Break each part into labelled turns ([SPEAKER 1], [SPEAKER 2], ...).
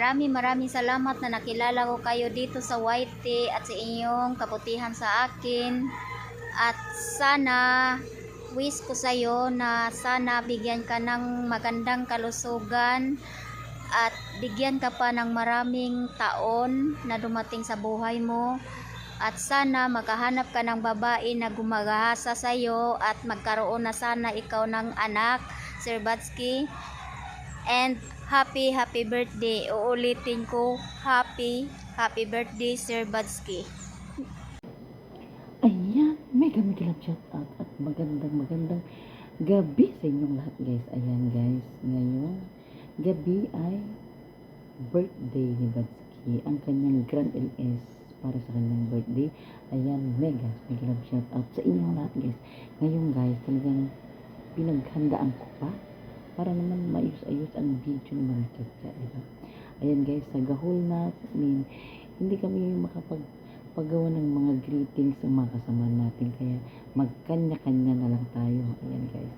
[SPEAKER 1] maraming salamat na nakilala ko kayo dito sa YT at sa inyong kabutihan sa akin. At sana, wish ko sa iyo na sana bigyan ka ng magandang kalusugan at bigyan ka pa ng maraming taon na dumating sa buhay mo. At sana makahanap ka ng babae na gumagahasa sa iyo at magkaroon na sana ikaw ng anak, Sir Badsky. And happy birthday. Uulitin ko, happy birthday, Sir Badsky.
[SPEAKER 2] Ayan, mega love shout out at magandang gabi sa inyong lahat guys. Ayan guys, ngayon gabi ay birthday ni Badsky, ang kanyang grand LS para sa kanyang birthday. Ayan, mega love shout out sa inyong lahat guys. Ngayon guys, talagang pinaghandaan ko pa para naman maayos-ayos ang video naman kaya, diba? Ayan guys, sa gahol natin, hindi kami makapagpagawa ng mga greetings ng mga kasama natin, kaya magkanya-kanya na lang tayo. Ayan guys,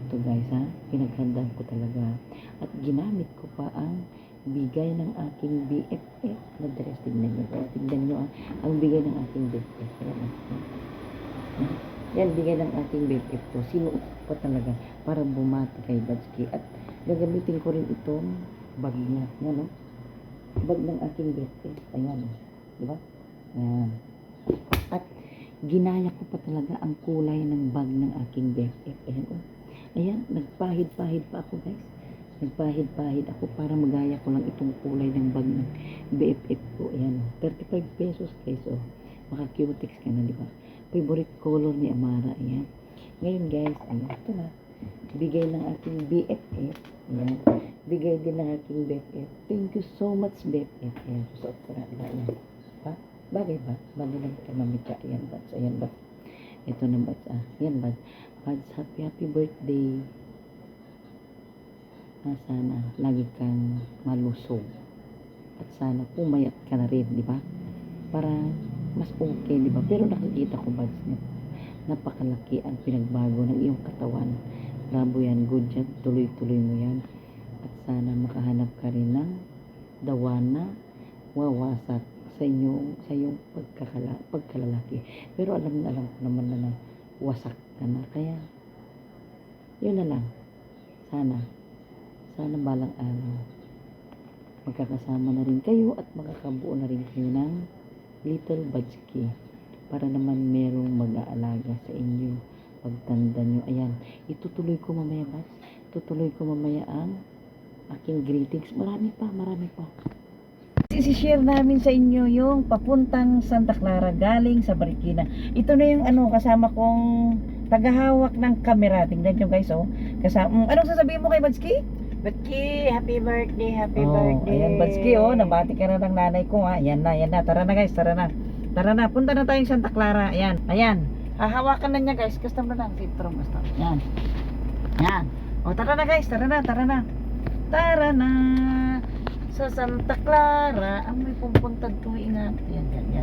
[SPEAKER 2] ito guys ha, pinaghandaan ko talaga at ginamit ko pa ang bigay ng aking BFF na dress. Tignan nyo ang bigay ng aking BFF. Yan, bigay ng aking BFF to. Sinuot pa talaga para bumati kay Badsky. At gagamitin ko rin itong bag niya. Yan, no? Bag ng aking BFF. Ayan, diba? Ayan. At ginaya ko pa talaga ang kulay ng bag ng aking BFF. Ayan, oh. Ayan, nagpahid-pahid pa ako, guys. Nagpahid-pahid ako para magaya ko lang itong kulay ng bag ng BFF ko. Ayan, 35 pesos, guys, oh. Maka-cutex ka na, diba? Favorite color ni Amara. Ayan. Ngayon guys, ayan, ito na. Bigay ng aking BFF. Ayan. Bigay din ng aking BFF. Thank you so much, BFF. Ayan. Suot ko na. Ayan. Ha? Bagay ba? Bagay lang kay mamita. Ayan, Bads. Ayan, Bads. Ito na, Bads. Ayan, Bads. Bads, happy birthday. Sana lagi kang malusog. At sana pumayat ka na rin, di ba? Para mas okay, di ba? Pero nakikita ko, Bads, na napakalaki ang pinagbago ng iyong katawan. Bravo yan, good job, tuloy-tuloy mo yan. At sana makahanap ka rin ng dawana, wawasak sa iyong pagkalalaki. Pero alam ko naman na wasak ka na. Kaya, yun na lang. Sana balang araw, magkakasama na rin kayo at makakabuo na rin kayo ng Little Badsky para naman merong mag-aalaga sa inyo pagtanda nyo. Ayan, itutuloy ko mamaya, Bads. Tutuloy ko mamaya ang aking greetings. Marami pa. Isi-share namin sa inyo yung papuntang Santa Clara galing sa Marikina. Ito na yung kasama kong tagahawak ng camera. Tingnan nyo guys, oh. Kasama, anong sasabihin mo kay Badsky?
[SPEAKER 3] Badsky, happy birthday, happy birthday.
[SPEAKER 2] Ayan, Badsky, oh, nabati ka na ng nanay ko, ha. Ayan na. Tara na, guys, tara na. Punta na tayong Santa Clara. Ayan. Hahawakan na niya, guys. Custom na lang. Sitrom, basta. Ayan. O, tara na, guys. Tara na. Sa Santa Clara. Ang may pupunta tuwing na.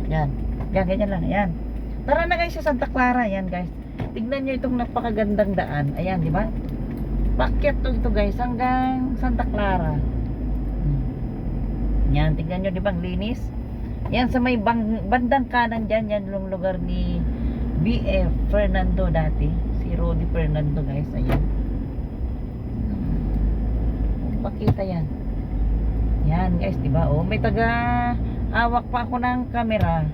[SPEAKER 2] Yan. Ganyan lang. Ayan. Tara na, guys, sa Santa Clara. Ayan, guys. Tignan nyo itong napakagandang daan. Ayan, di ba? Pakyat to ito guys hanggang Santa Clara. Yan, tignan nyo, di ba ang linis? Yan sa may bandang kanan dyan, yan yung lugar ni BF Fernando dati, si Rudy Fernando guys. Ayan, pakita yan. Yan guys, di ba? Oh, may taga-hawak pa ako ng camera.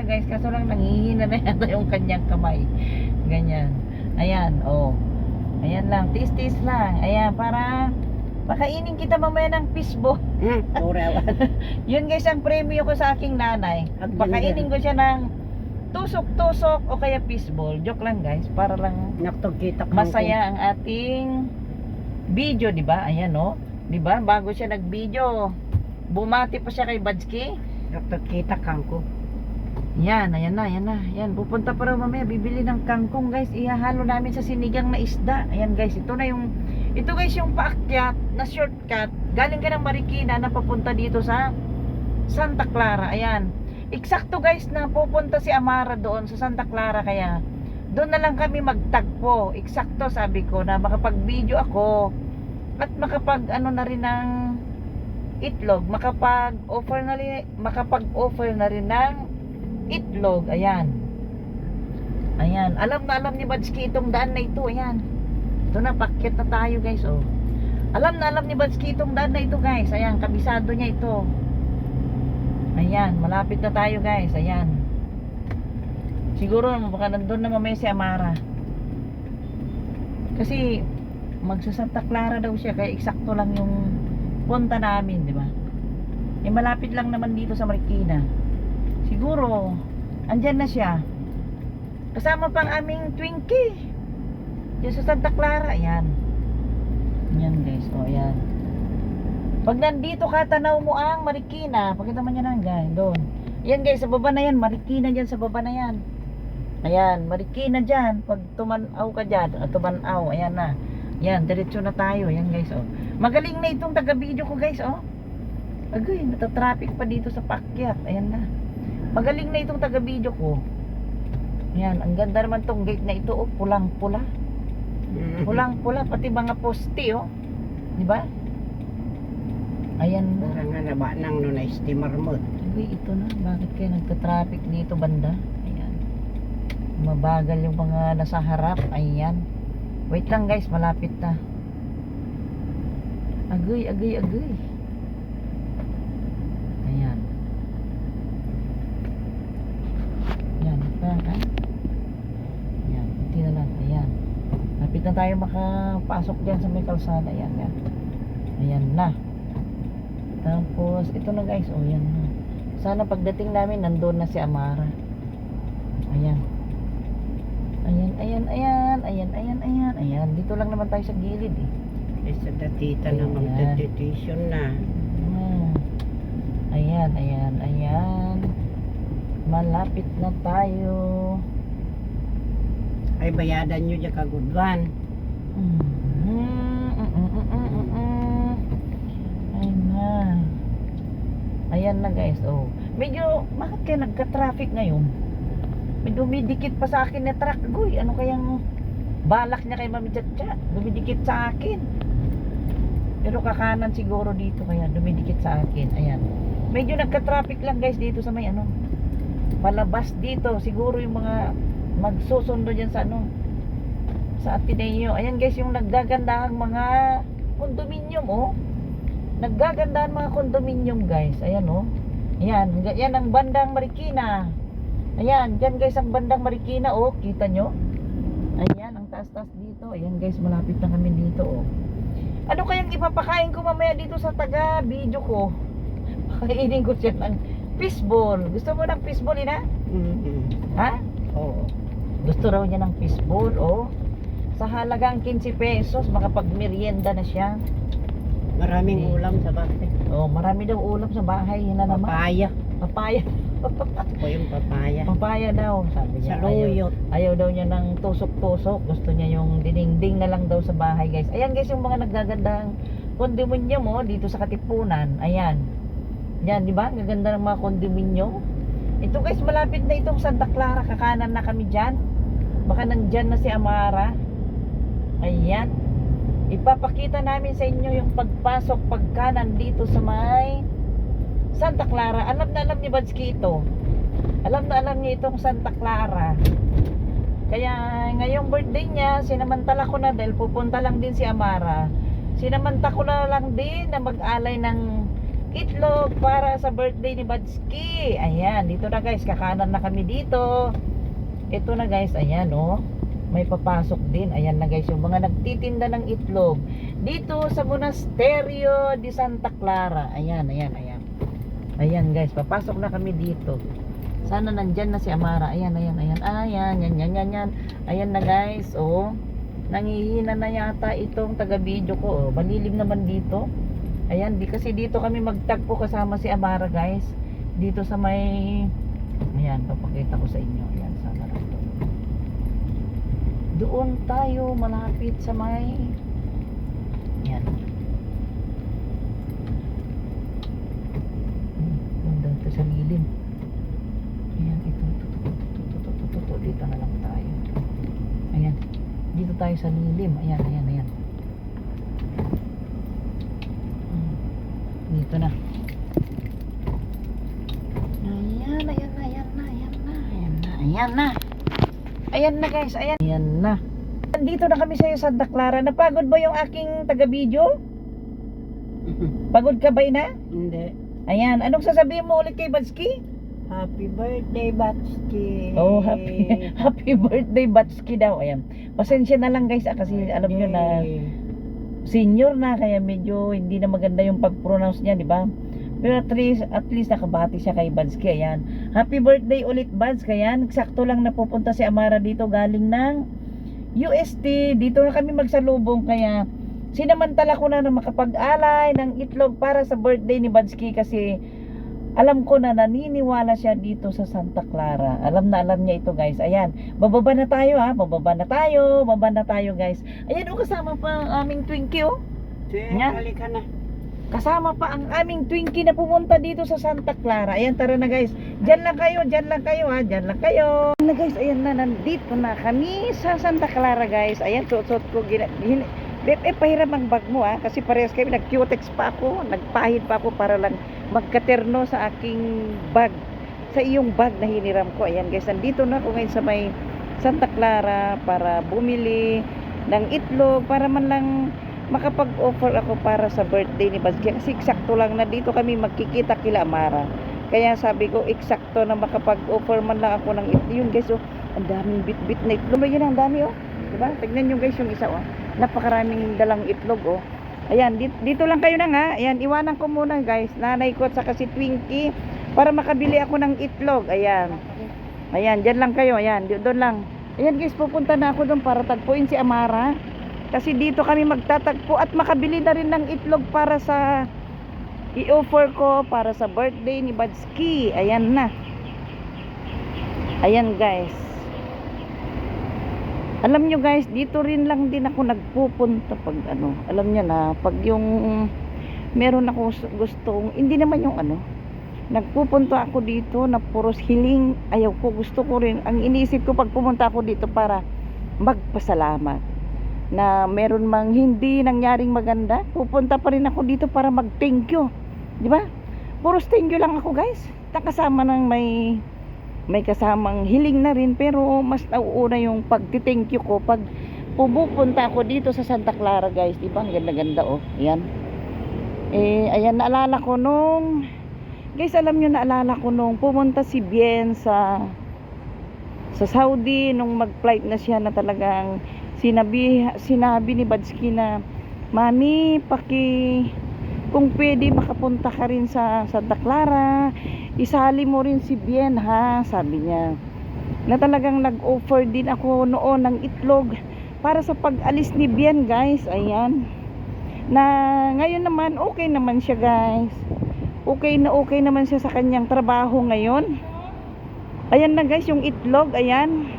[SPEAKER 2] Guys, kaso lang nanghihina na yata yung kanyang kamay. Ganyan. Ayan, oh. Ayan lang, tiis lang. Ayan, para pakainin kita mamaya ng fishball. Yun guys, ang premyo ko sa aking nanay. Pakainin ko siya ng tusok-tusok o kaya fishball. Joke lang guys, para lang masaya ang ating video, di ba? Ayan, oh. Di ba? Bago siya nag-video, bumati pa siya kay Badsky.
[SPEAKER 3] Nakikita kangko.
[SPEAKER 2] Yan, ayan na. Yan, pupunta pa raw mamaya, bibili ng kangkong guys. Ihahalo namin sa sinigang na isda. Ayan guys, ito guys yung paakyat na shortcut. Galing ka ng Marikina na papunta dito sa Santa Clara. Ayan. Eksakto guys na pupunta si Amara doon sa Santa Clara, kaya doon na lang kami magtagpo. Eksakto, sabi ko na makapag-video ako at makapag na rin ng itlog, makapag-offer na rin ng itlog. Ayan. Ayan. Alam na alam ni Badski itong daan na ito. Ayan. Ito na, pakyat na tayo guys. Oh. Alam na alam ni Badski itong daan na ito guys. Ayan, kabisado niya ito. Ayan, malapit na tayo guys. Ayan. Siguro baka nandun na mamaya si Amara. Kasi magsa Santa Clara daw siya, kaya eksakto lang yung punta namin, di ba? Eh malapit lang naman dito sa Marikina. Siguro andyan na siya. Kasama pang aming Twinkie. Diyan sa Santa Clara, ayan. Ayan guys, o ayan. Pag nandito ka, tanaw mo ang Marikina. Pakita mo niya na guys, doon. Ayan guys, sa baba na yan, Marikina dyan sa baba na yan. Ayan, Marikina dyan. Pag tumanaw ka dyan, tumanaw, ayan na. Ayan, diretso na tayo. Ayan guys, oh. Magaling na itong taga-video ko guys, oh. Agay, natatraffic pa dito sa pakyat. Ayan na. Magaling na itong taga-video ko. Ayan, ang ganda naman tong gate na ito, oh. Pulang-pula. Pulang-pula, pati mga poste, oh. Diba? Ayan na.
[SPEAKER 3] Parang nga naba nang no na steamer mo.
[SPEAKER 2] Uy, ito na. Bakit kayo nagka-traffic dito banda? Ayan. Mabagal yung mga nasa harap. Ayan. Wait lang guys, malapit na. Agoy, agoy, agoy. Ayan. Ayan. Ha? Ayan. Hindi na lang. Ayan. Lapit na tayo makapasok dyan sa may kalsada. Ayan. Ayan. Ayan na. Tapos, ito na guys. O, yan na. Sana pagdating namin, nandun na si Amara. Ayan. Ayan, ayan, ayan. Ayan, ayan, ayan. Ayan. Dito lang naman tayo sa gilid eh.
[SPEAKER 3] Isa datita na magdeditation na.
[SPEAKER 2] Ayan, ayan, ayan. Malapit na tayo.
[SPEAKER 3] Ay bayadan nyo dyan kagudwan.
[SPEAKER 2] Ayan na. Ayan na guys. Oh. Medyo, bakit kayo nagka-traffic ngayon? May dumidikit pa sa akin na truck. Guy, ano kayang balak niya kay Mami Chacha? Dumidikit sa akin. Pero kakanan siguro dito, kaya dumidikit sa akin. Ayan. Medyo nagka-traffic lang guys dito sa may ano. Palabas dito. Siguro yung mga magsusundo dyan sa ano. Sa Ateneo. Ayan guys, yung naggagandahang mga condominium, oh. Naggagandahan mga condominium guys. Ayan, oh. Ayan. Yan ang bandang Marikina. Ayan. Dyan guys ang bandang Marikina, oh. Kita nyo? Ayan. Ang taas-taas dito. Ayan guys, malapit na kami dito, oh. Ano kayang ipapakain ko mamaya dito sa taga-video ko? Pakainin ko siya ng fishball. Gusto mo ng fishball, ina? Ha?
[SPEAKER 3] Oo.
[SPEAKER 2] Gusto raw niya ng fishball, oh. Sa halagang 15 pesos, makapag-merienda na siya.
[SPEAKER 3] Maraming ulam sa bahay.
[SPEAKER 2] Oh, marami daw ulam sa bahay. Yan na naman.
[SPEAKER 3] Papaya.
[SPEAKER 2] Papaya.
[SPEAKER 3] Ako yung papaya.
[SPEAKER 2] Papaya daw, sabi niya.
[SPEAKER 3] Saluyot.
[SPEAKER 2] Ayaw daw niya ng tusok-tusok. Gusto niya yung dinding na lang daw sa bahay, guys. Ayan guys, yung mga naggagandang kondominium mo dito sa Katipunan. Ayan. Yan, di ba? Gaganda ng mga kondominium. Ito guys, malapit na itong Santa Clara. Kakanan na kami dyan. Baka nandyan na si Amara. Ayan. Ipapakita namin sa inyo yung pagpasok pagkanan dito sa may Santa Clara. Alam na alam ni Badski ito. Alam na alam niya itong Santa Clara. Kaya ngayong birthday niya, sinamantala ko na dahil pupunta lang din si Amara. Sinamantala ko na lang din na mag-alay ng itlog para sa birthday ni Badski. Ayan, dito na guys, kakanan na kami dito. Ito na guys, ayan oh. May papasok din. Ayan na guys, yung mga nagtitinda ng itlog dito sa Monasterio de Santa Clara. Ayan, ayan, ayan. Ayan guys, papasok na kami dito. Sana nandyan na si Amara. Ayan, ayan, ayan. Ayan, yan, yan, yan, yan. Ayan na guys, oh. Nangihina na yata itong taga-video ko, oh. Malilim naman dito. Ayan, kasi dito kami magtagpo kasama si Amara guys. Dito sa may, ayan, papakita ko sa inyo. Ayan, sana lang to. Doon tayo malapit sa may, ayan. Doon sa lilim. Ayan, ito. Dito na lang tayo. Ayan. Dito tayo sa lilim. Ayan, ayan, ayan. Dito Ito na. Ayan, ayan na, ayan na, ayan na, ayan na, ayan na. Ayan na guys, ayan. Ayan na. Nandito na kami sa Santa Clara. Napagod ba yung aking taga-video? Pagod ka ba na?
[SPEAKER 3] Hindi.
[SPEAKER 2] Ayan, anong sasabihin mo ulit kay Batski?
[SPEAKER 3] Happy birthday, Batski.
[SPEAKER 2] Oh, happy birthday Batski daw. Ayan. Pasensya na lang guys kasi alam nyo na senior na kaya medyo hindi na maganda yung pag-pronounce niya, di ba? Pero at least nakabati siya kay Batski. Ayan. Happy birthday ulit Bads. Kaya sakto lang napupunta si Amara dito galing ng UST. Dito na kami magsalubong kaya sinamantala ko na makapag-alay ng itlog para sa birthday ni Batski kasi alam ko na naniniwala siya dito sa Santa Clara. Alam niya ito guys. Ayan, bababa na tayo ha. Bababa na tayo guys. Ayan o, kasama pa ang aming Twinkie oh.
[SPEAKER 3] Yan. Halika na.
[SPEAKER 2] Kasama pa ang aming Twinkie na pumunta dito sa Santa Clara. Ayan, tara na guys. Diyan lang kayo ha. Diyan lang kayo. Na guys, ayan na, nandito na kami sa Santa Clara guys. Ayan, suot ko pahiram ang bag mo ha. Kasi parehas kami, nag-cutex pa ako. Nagpahid pa ako para lang magkaterno sa aking bag. Sa iyong bag na hiniram ko. Ayan guys, nandito na ako ngayon sa may Santa Clara para bumili ng itlog para man lang makapag-offer ako para sa birthday ni Batski. Kasi eksakto lang na dito kami magkikita kila Amara. Kaya sabi ko eksakto na makapag-offer man lang ako ng itlog. Yun guys, oh, ang daming bit-bit na itlog. Yun ang dami oh. Diba? Tignan nyo guys yung isa oh. Napakaraming dalang itlog oh. Ayan, dito lang kayo na nga. Ayan, iwanan ko muna guys. Nanay ko at saka si Twinkie para makabili ako ng itlog. Ayan. Ayan, dyan lang kayo. Ayan, doon lang. Ayan guys, pupunta na ako doon para tagpuin si Amara. Kasi dito kami magtatagpo at makabili na rin ng itlog para sa i-offer ko para sa birthday ni Batski. Ayan na. Ayan guys. Alam nyo guys, dito rin lang din ako nagpupunta pag ano, alam nyo na, pag yung meron ako gustong, hindi naman yung ano, nagpupunta ako dito na puros hiling, ayaw ko, gusto ko rin, ang iniisip ko pag pumunta ako dito para magpasalamat, na meron mang hindi nangyaring maganda, pupunta pa rin ako dito para mag thank you, di ba? Puros thank you lang ako guys, kasama ng may kasamang hiling na rin pero mas nauuna yung pagti-thank you ko pag pupunta ako dito sa Santa Clara guys, di ba? Ang ganda-ganda oh. Ayan. Ayan, naalala ko nung guys, alam nyo, naalala ko nung pumunta si Bien sa Saudi nung mag-flight na siya na talagang sinabi ni Batski na Mami, kung pwede makapunta ka rin sa Santa Clara, isali mo rin si Bien ha, sabi niya. Na talagang nag-offer din ako noon ng itlog para sa pag-alis ni Bien guys. Ayan. Na ngayon naman okay naman siya guys. Okay naman siya sa kanyang trabaho ngayon. Ayan na guys yung itlog, ayan.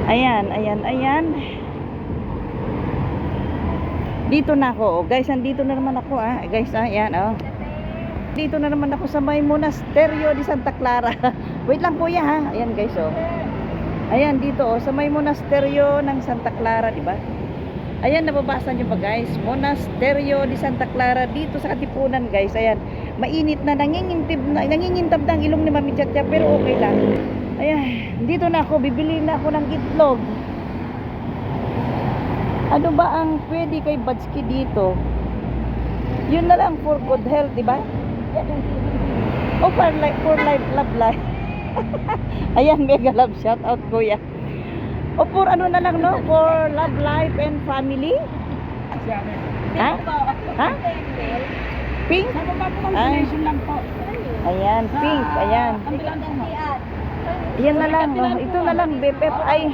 [SPEAKER 2] Ayan. Dito na ako, oh. Guys, nandito na naman ako guys, ayan oh. Dito na naman ako sa may Monasterio de Santa Clara. Wait lang kuya ha. Ayan guys oh. Ayan dito oh sa may Monasterio ng Santa Clara, di ba? Ayan, nababasa niyo ba guys? Monasterio de Santa Clara dito sa Katipunan guys. Ayan, mainit na, nangingintab na ang ilong ni Mami Chacha pero okay lang. Ayan, dito na ako, bibili na ako ng itlog. Ano ba ang pwede kay Batski dito? Yun na lang for good health, di ba? Oh, for life, love life. Ayan, mega love shout out kuya. O for ano na lang no? For love life and family. Ha? Ha? Pink? Ay. Ayan, pink. Ayan. Ayan na lang. Oh. Ito na lang, BFF. Ay.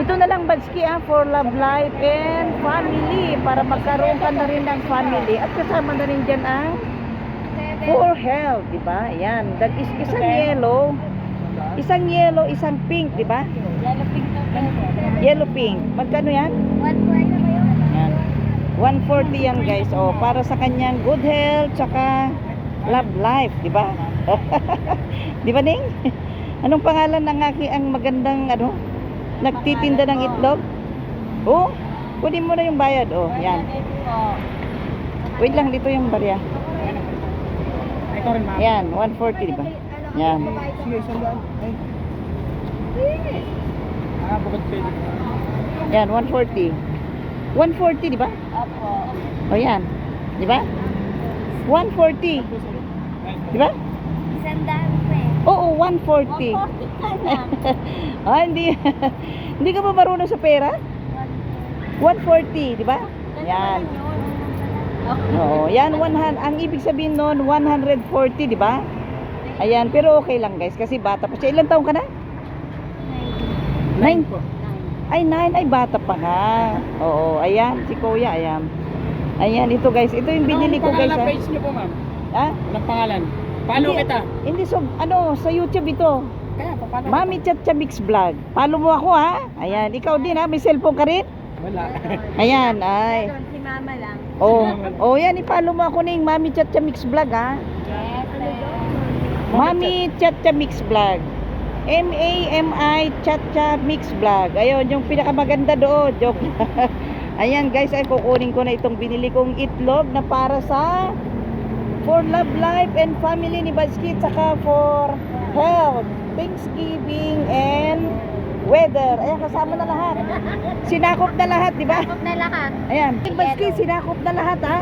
[SPEAKER 2] Ito na lang, Batski, for love life and family. Para magkaroon ka na rin ng family. At kasama na rin dyan ang for health, di ba? Ayan. That is isang yellow, isang pink, di ba? Yellow pink. Magkano yan?
[SPEAKER 1] 140
[SPEAKER 2] Yan. 140 yan guys. Oh, para sa kanyang good health tsaka love life, di ba? Di ba, Ning? Anong pangalan ng ang magandang nagtitinda ng itlog? Oh, kunin mo na yung bayad. Oh, yan. Wait lang, dito yung barya.
[SPEAKER 4] Ikaw rin, ma'am.
[SPEAKER 2] Yan, 140, di ba? Yan.
[SPEAKER 4] Sige, isang daan. Ay. Bukod pwede.
[SPEAKER 2] Yan, 140. 140, di ba? O yan. Di ba? 140. Di ba?
[SPEAKER 1] Sandaan pa eh.
[SPEAKER 2] Oo, 140. Ah, hindi. Hindi ka ba marunong sa pera? 140, di ba? Yan. Oo, yan 100. Ang ibig sabihin noon 140, di ba? Ayan, pero okay lang guys kasi bata pa siya. Ilang taon ka na? 9. Ay, 9. Ay, bata pa nga. Oo, ayan, si Kuya, ayan. Ayan, ito guys. Ito yung binili ko guys.
[SPEAKER 4] Anong
[SPEAKER 2] Ha?
[SPEAKER 4] page niyo po, ma'am?
[SPEAKER 2] Ha?
[SPEAKER 4] Anong pangalan? Follow
[SPEAKER 2] Hindi-
[SPEAKER 4] kita.
[SPEAKER 2] Hindi, so, ano, sa YouTube ito.
[SPEAKER 4] Kaya, paano?
[SPEAKER 2] Mami Chacha Mix Vlog. Follow mo ako ha. Ayan, ikaw din ha. May cellphone ka rin?
[SPEAKER 4] Wala.
[SPEAKER 2] Ayan, ay.
[SPEAKER 1] Si mama lang.
[SPEAKER 2] Oh, yan, i-follow mo ako ning Mami Chacha Mix Vlog ha.
[SPEAKER 1] Yes.
[SPEAKER 2] Mami Chacha Mix Vlog. MAMI Chacha Mix Vlog. Ayun, yung pinakamaganda doon. Joke. Ayan guys, ay kukunin ko na itong binili kong itlog na para sa for love life and family ni Bazki, saka for health, Thanksgiving and weather. Ayan, kasama na lahat. Sinakop na lahat, di ba?
[SPEAKER 1] Huwag na lahat.
[SPEAKER 2] Ayan, Bazki, sinakop na lahat ha.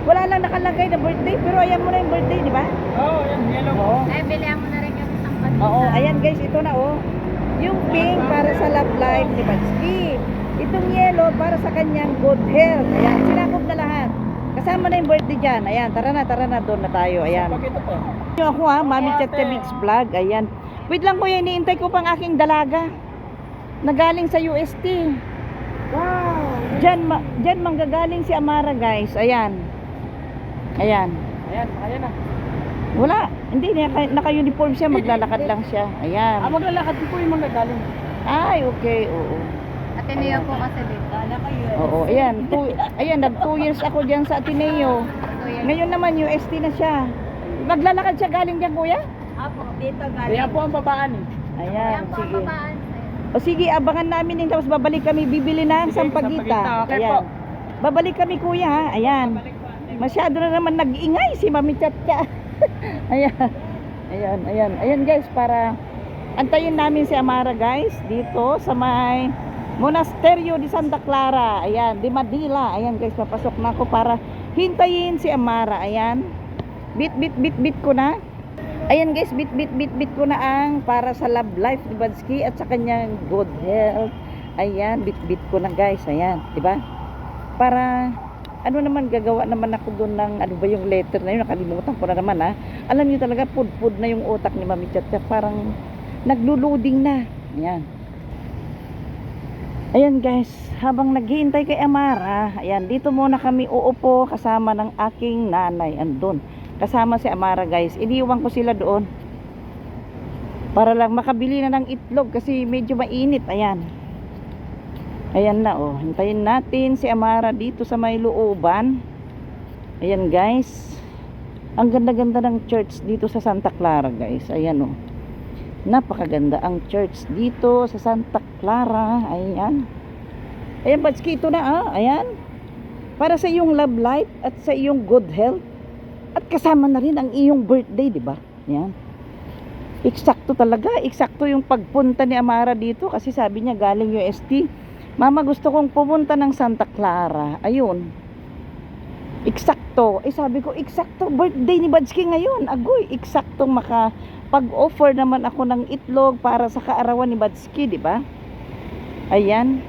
[SPEAKER 2] Wala lang nakalagay na birthday, pero ayan mo na yung birthday, di ba?
[SPEAKER 4] Oo, yan. Yellow.
[SPEAKER 2] Oo.
[SPEAKER 1] Ay, bilihan mo na rin kami isang pati.
[SPEAKER 2] Oo, ayan guys, ito na oh. Yung pink para sa love life ni Bazki. Itong yellow para sa kanyang good health. Ayan, sinakop na lahat. Kasama na yung birthday dyan. Ayan, tara na, doon na tayo. Ayan.
[SPEAKER 4] Pag ito po.
[SPEAKER 2] Yung ako ha, Mami Chacha Mix Vlog. Ayan. Wait lang kuya, iniintay ko pang aking dalaga. Nagaling sa UST.
[SPEAKER 4] Wow.
[SPEAKER 2] Dyan manggagaling si Amara guys. Ayan. Ayan.
[SPEAKER 4] Ayan, ayan na.
[SPEAKER 2] Wala. Hindi, naka-uniform siya. Maglalakad lang siya. Ayan.
[SPEAKER 4] Maglalakad po yung mga galing.
[SPEAKER 2] Ay, okay. Oo.
[SPEAKER 1] Ateneo po kasi dito. Alam ko yun.
[SPEAKER 2] Oo, ayan. Ayan, nag 2 years ako dyan sa Ateneo. Ngayon naman, UST na siya. Maglalakad siya galing dyan, kuya?
[SPEAKER 1] Apo, dito galing.
[SPEAKER 4] Kaya po ang babaan eh.
[SPEAKER 2] Ayan,
[SPEAKER 1] Yan po ang
[SPEAKER 2] sige.
[SPEAKER 1] babaan sa'yo.
[SPEAKER 2] O sige, abangan namin din. Tapos babalik kami, bibili ng
[SPEAKER 4] Sige,
[SPEAKER 2] sampagita.
[SPEAKER 4] sampagita, okay
[SPEAKER 2] Ayan.
[SPEAKER 4] po.
[SPEAKER 2] Babalik kami, kuya, ha? Ayan. Masyado na naman nag-iingay si Mami Chacha. Ayan. Ayan guys, para antayin namin si Amara guys dito sa may Monasterio de Santa Clara. Ayan, de Manila. Ayan guys, papasok na ako para hintayin si Amara. Ayan. Bit ko na. Ayan guys, bit ko na ang para sa love life ni Bazki at sa kanyang good health. Ayan, bit ko na guys. Ayan, di ba? Para ano naman, gagawa naman ako doon ng ano ba yung letter na yun, nakalimutan ko na naman ha. Alam niyo talaga, pud na yung utak ni Mami Chacha, parang naglo-loading na. Ayan. Ayan guys, habang naghihintay kay Amara, ayan, dito muna kami uupo kasama ng aking nanay. Andun, kasama si Amara guys. Iniwan ko sila doon para lang makabili na ng itlog kasi medyo mainit. Ayan. Ayan na oh, hintayin natin si Amara dito sa may looban. Ayan guys. Ang ganda-ganda ng church dito sa Santa Clara guys. Ayan oh. Napakaganda ang church dito sa Santa Clara. Ayan. Ayan Bazki, ito na ah. Ayan. Para sa iyong love life at sa iyong good health. At kasama na rin ang iyong birthday, di ba? Ayan. Eksakto talaga. Eksakto yung pagpunta ni Amara dito kasi sabi niya galing UST. Mama, gusto kong pumunta ng Santa Clara. Ayun. Eksakto. Sabi ko, eksakto. Birthday ni Bazki ngayon. Agoy, eksaktong makapag-offer naman ako ng itlog para sa kaarawan ni Bazki, di ba? Ayan.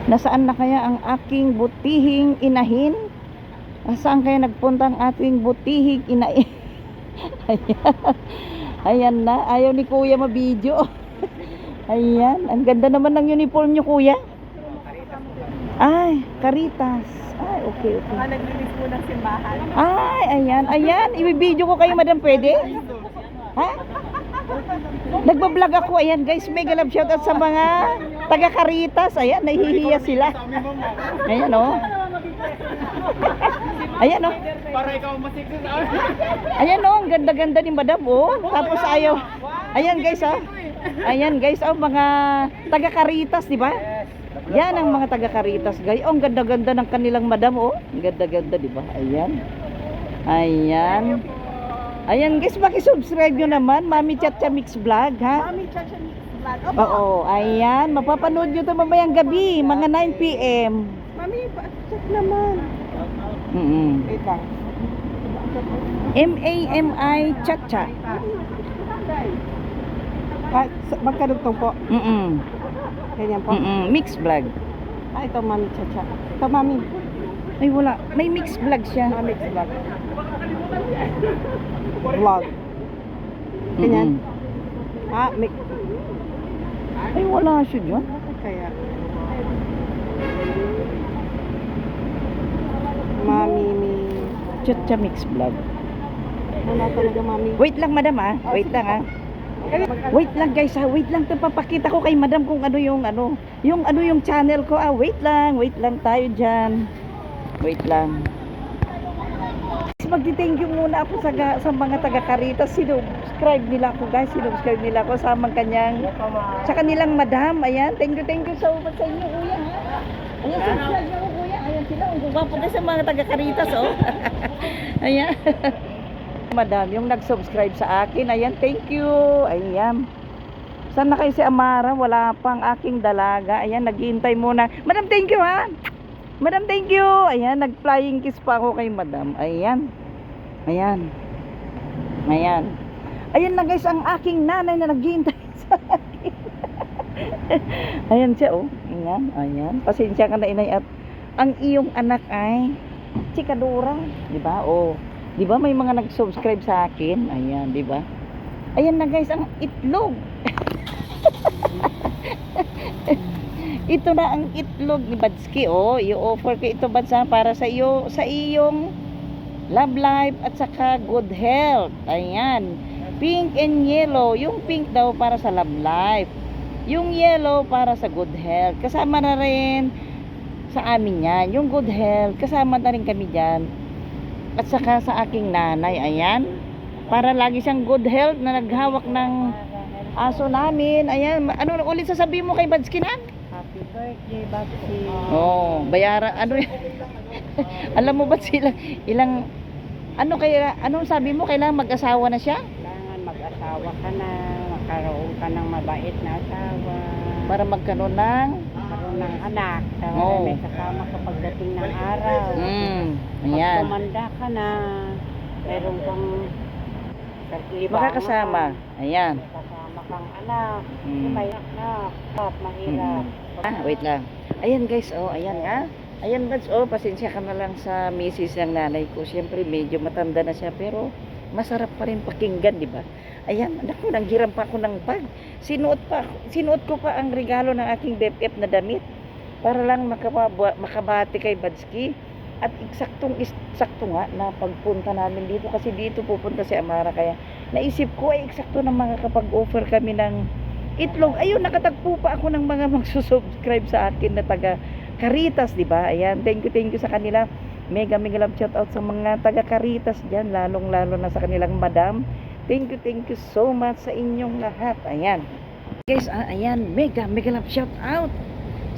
[SPEAKER 2] Nasaan na kaya ang aking butihing inahin? Saan kaya nagpunta ang ating butihing inahin? Ayan. Ayan na. Ayaw ni Kuya mabidyo. Ayan, ang ganda naman ng uniform nyo kuya. Ay, Caritas. Ay, okay.
[SPEAKER 1] Naglilis po ng simbahan.
[SPEAKER 2] Ay, ayan. Ibibidyo ko kayo, madam, pwede? Ha? Nagbablog ako, ayan guys. Mega love shoutout sa mga taga Caritas. Ayan, nahihiya sila. Ayan oh. Ayan oh.
[SPEAKER 4] Para ikaw masiksin.
[SPEAKER 2] Ayan oh, ang ganda-ganda ni madam oh. Tapos ayaw. Ayan guys oh. Ayan guys, oh, mga taga Caritas, di ba? Yan ang mga taga Caritas, guys. Oh, ang ganda-ganda ng kanilang madam, oh. Ang ganda-ganda, di ba? Ayan. Ayan. Ayan, guys, subscribe nyo naman. Mami Chacha Mix Vlog, ha?
[SPEAKER 3] Mami Chacha Mix Vlog.
[SPEAKER 2] Oo, ayan. Mapapanood nyo ito mamayang gabi, mga 9 p.m.
[SPEAKER 3] Mami, check naman. Wait lang.
[SPEAKER 2] MAMI Chacha.
[SPEAKER 3] Magkadugtong po. Ganyan po.
[SPEAKER 2] Mix Vlog.
[SPEAKER 3] Ito Mami Chacha. Ito Mami.
[SPEAKER 2] Ay, wala. May mix vlog siya.
[SPEAKER 3] Mami Vlog. Vlog. Ganyan. Mix.
[SPEAKER 2] Ay, wala siya dyan.
[SPEAKER 3] Kaya. Mami,
[SPEAKER 2] Chacha Mix Vlog.
[SPEAKER 3] wala talaga Mami.
[SPEAKER 2] Wait lang, madam, ah. Wait lang, ah. Wait lang, guys, ha. Wait lang. Papakita ko kay madam kung ano yung yung channel ko, ah. Wait lang tayo dyan. Wait lang. Magti-thank you muna ako sa mga taga Caritas. Sinubscribe nila ako, guys. Sinubscribe nila ako sa mga kanyang sa kanilang madam. Ayan. Thank you so much sa inyo, kuya, ha. Ayan, subscribe nyo ako, kuya. Ayan sila. Ang gwapo na sa mga taga Caritas, oh. Ayan. Madam, yung nag-subscribe sa akin. Ayan, thank you. Ayan. Saan na kayo si Amara? Wala pang aking dalaga. Ayan, naghihintay muna. Madam, thank you, ha. Madam, thank you. Ayan, nag-flying kiss pa ako kay madam. Ayan. Ayan. Ayan. Ayan na, guys, ang aking nanay na naghihintay sa akin. Ayan siya, oh. Ayan, ayan. Pasensya ka na, inay. At ang iyong anak ay Chikadura. Diba? Oh. Diba may mga nag-subscribe sa akin? Ayan, diba? Ayan na, guys, ang itlog. Ito na ang itlog ni Badski, oh. I-offer ko ito, Badsa, para sa iyo, sa iyong love life at saka good health. Ayan. Pink and yellow. Yung pink daw para sa love life. Yung yellow para sa good health. Kasama na rin sa amin yan. Yung good health, kasama na rin kami dyan. At saka sa aking nanay, ayan. Para lagi siyang good health na naghawak ng aso namin. Ayan. Ano ulit sasabihin mo kay Badski na?
[SPEAKER 3] Happy birthday, Babsi.
[SPEAKER 2] Oh, bayaran ano alam mo ba sila ilang ano kaya anong sabi mo kailangan mag-asawa na siya
[SPEAKER 3] Kailangan mag-asawa ka na, magkaroon ka ng mabait na asawa.
[SPEAKER 2] para magkaroon ng
[SPEAKER 3] Magkaroon ng anak.
[SPEAKER 2] Oo.
[SPEAKER 3] May kasama ka pagdating ng araw. Pag
[SPEAKER 2] ayan
[SPEAKER 3] tumanda ka na, meron kang libangan
[SPEAKER 2] makakasama
[SPEAKER 3] ka.
[SPEAKER 2] ayan
[SPEAKER 3] May kasama kang anak.
[SPEAKER 2] Mm.
[SPEAKER 3] May anak. Mahirap.
[SPEAKER 2] wait lang ayan guys oh ayan nga ayan Bads oh pasensya ka na lang sa misis ng nanay ko siyempre medyo matanda na siya pero masarap pa rin pakinggan di ba ayan naku nanghiram pa ako ng bag sinuot ko pa ang regalo ng aking BFF na damit para lang makabati kay Badski at eksakto nga na pagpunta namin dito kasi dito pupunta si Amara kaya naisip ko ay eksakto na makakapag-offer kami ng itlog. Ayun, nakatagpo pa ako ng mga magsusubscribe sa akin na taga Caritas, di ba? Ayan, thank you sa kanila. Mega love shout out sa mga taga Caritas diyan, lalong-lalo na sa kanilang madam. Thank you so much sa inyong lahat. Ayan. Guys, ayan, mega love shout out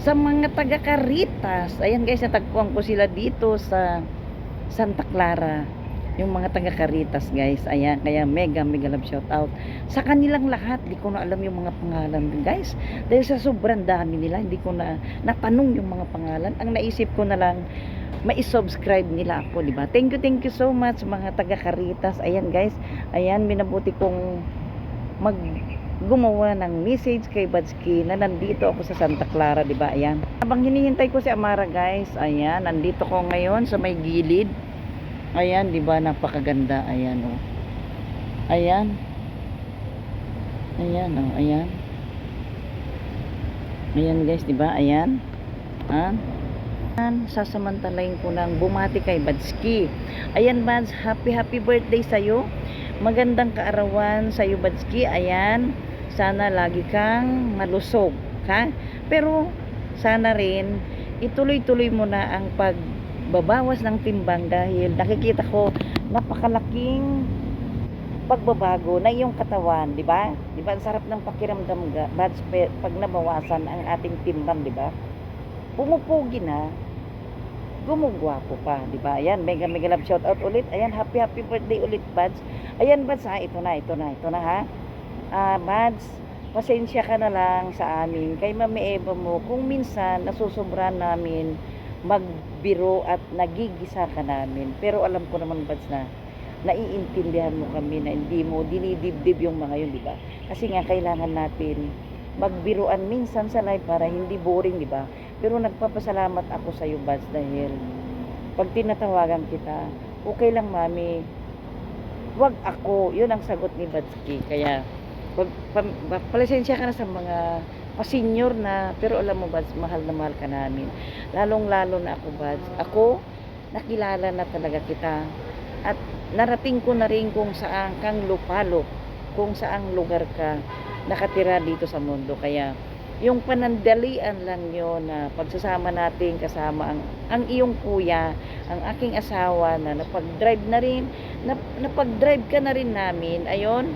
[SPEAKER 2] sa mga taga Caritas. Ayan guys, natagpuan ko sila dito sa Santa Clara. Yung mga taga Caritas guys, ayan, kaya mega love shout out sa kanilang lahat. Di ko na alam yung mga pangalan guys dahil sa sobrang dami nila, hindi ko na natanong yung mga pangalan. Ang naisip ko na lang mai-subscribe nila ako, di ba? Thank you so much mga taga Caritas. Ayan guys, ayan, minabuti kong gumawa ng message kay Badski na nandito ako sa Santa Clara, di ba? Ayan, habang hinihintay ko si Amara guys, ayan, nandito ko ngayon sa may gilid. Ayan, di ba, napakaganda. Ayan, oh. Ayan. Ayan, oh, ayan. Ayan, guys, di ba? Ayan. Ha? Ayan, sasamantalayin ko ng bumati kay Badski. Ayan, Bads, happy birthday sa'yo. Magandang kaarawan sa'yo, Badski. Ayan, sana lagi kang malusog, ha? Pero, sana rin, ituloy-tuloy mo na ang pagbabawas ng timbang dahil nakikita ko napakalaking pagbabago na iyong katawan, di ba? Di ba? Ang sarap ng pakiramdam, Bads, pag nabawasan ang ating timbang, di ba? pumupugi na, gumugwapo pa, di ba? Ayan, mega mega love shout out ulit. Ayan, happy birthday ulit, Buds. Ayan, Buds, ha, ito na, ha. Buds, pasensya ka na lang sa amin kay Mami Eva mo kung minsan nasusobra namin magbiro at nagigisa ka namin. Pero alam ko naman, Buds, na naiintindihan mo kami na hindi mo dinidibdib yung mga yun, di ba? Kasi nga kailangan natin magbiruan minsan sa live para hindi boring, di ba? Pero nagpapasalamat ako sa iyo, Buds, dahil pag tinatawagan kita, okay lang, Mami, wag ako. Yun ang sagot ni Budski. Kaya palasensya ka na sa mga pa-senior na, pero alam mo, Buds, mahal na mahal ka namin. Lalong lalo na ako, Buds. Ako, nakilala na talaga kita. At narating ko na rin kung saan kang lupalop, kung saang lugar ka nakatira dito sa mundo. Kaya yung panandalian lang yun na pagsasama natin kasama ang iyong kuya, ang aking asawa na napag-drive na rin, napag-drive ka na rin namin, ayon,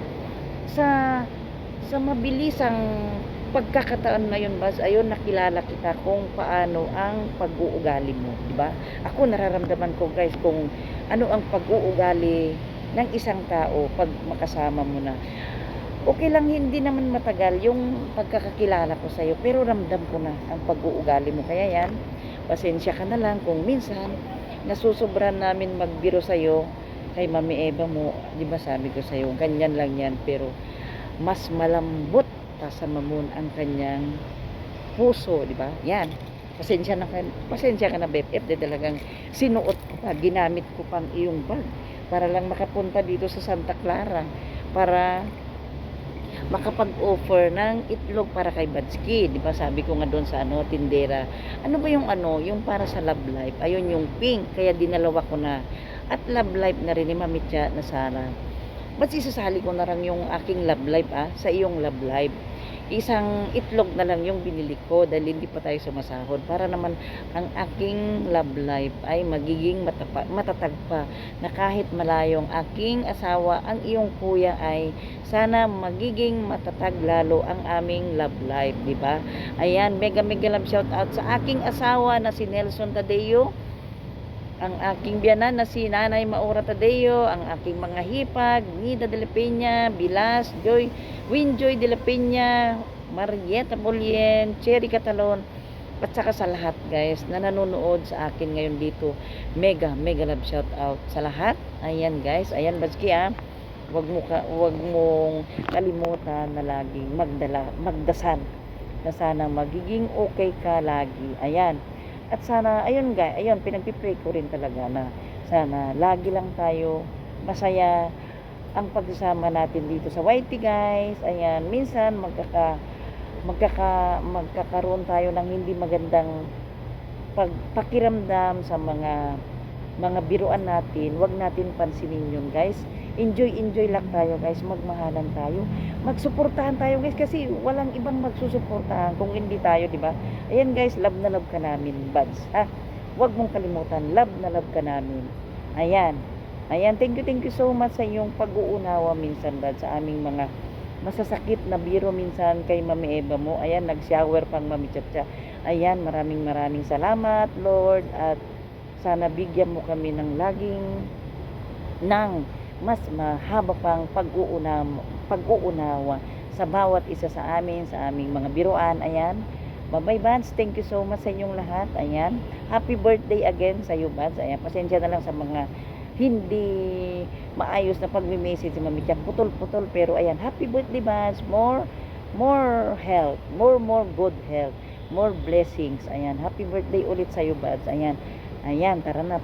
[SPEAKER 2] sa mabilisang pagkakataon na yun, Bas, ayun, nakilala kita kung paano ang pag-uugali mo, di ba? Ako nararamdaman ko, guys, kung ano ang pag-uugali ng isang tao pag makasama mo na. Okay lang, hindi naman matagal yung pagkakakilala ko sa'yo, pero ramdam ko na ang pag-uugali mo. Kaya yan, pasensya ka na lang kung minsan nasusobran namin magbiro sa'yo kay Mami Eva mo, di ba sabi ko sa'yo, ganyan lang yan, pero mas malambot sa mamon ang kanyang puso, di ba? Yan. Pasensya ka na, BFF, de talagang sinuot ko pa, ginamit ko pang iyong bag para lang makapunta dito sa Santa Clara para makapag-offer ng itlog para kay Budski, di ba? Sabi ko nga doon sa tindera. Ano ba yung yung para sa Love Life? Ayun yung pink, kaya dinalawa ko na. At Love Life na rin ni Mami Cha na Sara. Ba't isasali ko na lang yung aking Love Life sa iyong Love Life? Isang itlog na lang yung binili ko dahil hindi pa tayo sumasahod para naman ang aking love life ay magiging matatag pa na kahit malayong aking asawa, ang iyong kuya ay sana magiging matatag lalo ang aming love life, di ba? Ayan, mega mega love shout out sa aking asawa na si Nelson Tadeo, ang aking biyanan na si Nanay Maura Tadeo, ang aking mga hipag, Nida de la Peña, Bilas, Winjoy de la Peña, Marieta Bolien, Cherry Catalon, at saka sa lahat, guys, na nanonood sa akin ngayon dito. Mega love shout out sa lahat. Ayan, guys, ayan, Budski, wag mong kalimutan na laging magdasal na sana magiging okay ka lagi. Ayan. At sana, ayun guys, ayun, pinagpipray ko rin talaga na sana lagi lang tayo masaya ang pagsasama natin dito sa YT, guys. Ayan, minsan magkakaroon tayo ng hindi magandang pakiramdam sa mga biruan natin. Huwag natin pansinin yun, guys. Enjoy lang tayo, guys. Magmahalan tayo. Magsuportahan tayo, guys, kasi walang ibang magsusuportahan kung hindi tayo, di ba? Ayan, guys, love na love ka namin, Buds. Huwag mong kalimutan, love na love ka namin. Ayan, thank you so much sa iyong pag-uunawa minsan, Buds, sa aming mga masasakit na biro minsan kay Mami Eva mo. Ayan, nag-shower pang Mami Chacha. Ayan, maraming salamat, Lord, at sana bigyan mo kami ng mas mahaba pang pag-uunawa sa bawat isa sa amin, sa aming mga biruan. Ayan, bye-bye, Buds. Thank you so much sa inyong lahat. Ayan, happy birthday again sa iyo, Buds. Ayan, pasensya na lang sa mga hindi maayos na pagme-message si Mami Cha, putol-putol, pero ayan, happy birthday, Buds. More health, more good health, more blessings. Ayan, happy birthday ulit sa iyo, Buds. Ayan, tara na.